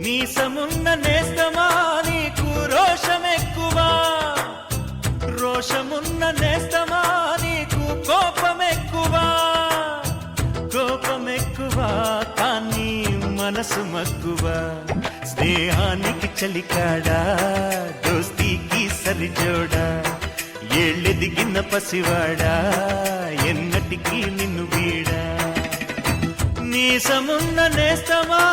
మీసమున్న నేస్తమా నీకు రోషమెక్కువా, రోషమున్న నేస్తమా నీకు కోపమెక్కువా, కోపమెక్కువా కానీ మనసు మక్కువా. స్నేహానికి చలికాడా, దోస్తీకి సరిజోడా, ఏళ్ళెదిగిన పసివాడా ఎన్నటికీ నిన్ను వీడా. మీసమున్న నేస్తమా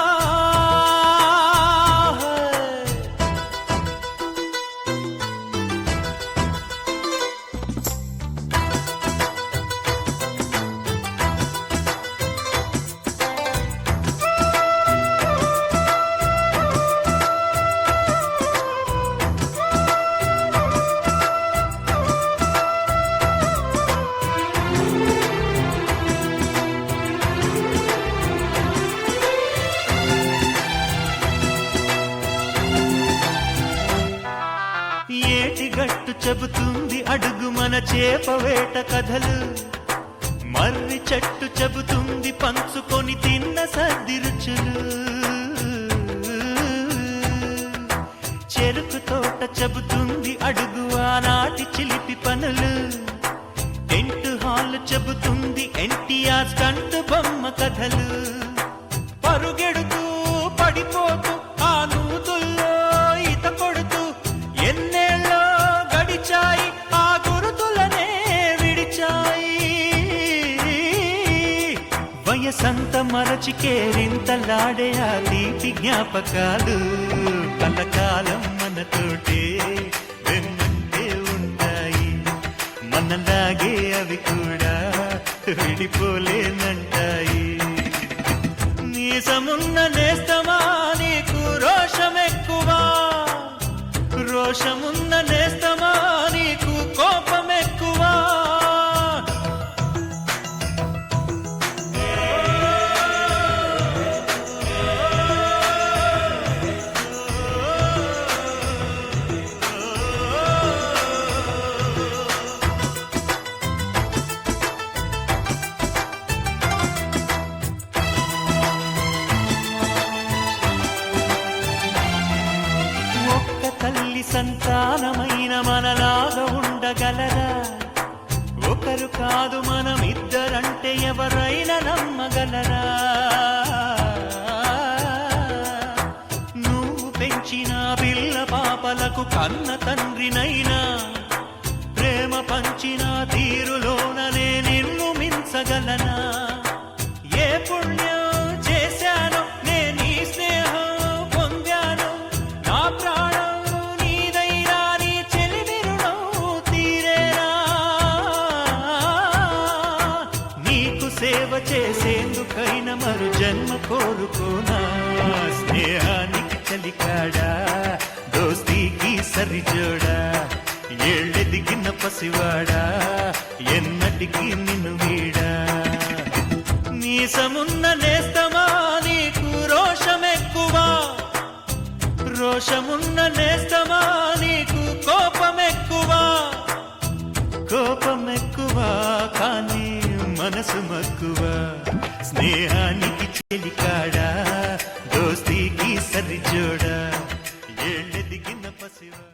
ఏటిగట్టు చెబుతుంది అడుగు మన చేపవేట కథలు, మర్రి చెట్టు చెబుతుంది పంచుకొని తిన్న సర్ది రుచులు, చెరుకు తోట చెబుతుంది అడుగు ఆనాటి చిలిపి పనులు, టెంట్ హాల్ చెబుతుంది ఎన్టీఆర్ స్టంట్ బొమ్మ కథలు. పరుగెడుతూ పడిపోతూ ఆ నూతుల్లో ఈత కొడుతూ ఎన్నేళ్ళో గడిచాయి ఆ గురుతులనే విడిచాయి. వయసంత మరచి కేరింతలాడే ఆ తీపి జ్ఞాపకాలు కలకాలం మనతోటే వెన్నంటే ఉంటాయి. మనలాగే అవి కూడా విడిపోలేనంటాయి. మీసమున్న నేస్తమా నీకు రోషమెక్కువా, రోషమున్న నేస్తమా నీకు కోపమెక్కువా. తల్లి సంతానమైన మనలాగా ఉండగలరా, ఒకరు కాదు మనమిద్దరంటే ఎవరైనా నమ్మగలరా. నువ్వు పెంచిన పిల్ల పాపలకు కన్న తండ్రినైనా, ప్రేమ పంచిన తీరులోననే నిన్ను మించగలనా. ఏ పుణ్యం చేశానో నేను ఈ స్నేహం పొందాను, నా ప్రాణం నీదైనా నీ చెలిమి రుణం తీరేనా. నీకు సేవ చేసేందుకైనా మరు జన్మ కోరుకోనా. స్నేహానికి చలికాడా, దోస్తీకి సరిజోడా, ఏళ్ళెదిగిన పసివాడా ఎన్నటికీ నిన్ను వీడా. మీసమున్న నేస్తమా నీకు రోషమెక్కువా, రోషమున్న నేస్తమా నీకు కోపమెక్కువా, కోపమెక్కువా కానీ మనసు మక్కువా. స్నేహానికి చెలికాడా, దోస్తీకి సరిజోడా, ఏళ్ళెదిగిన పసివా.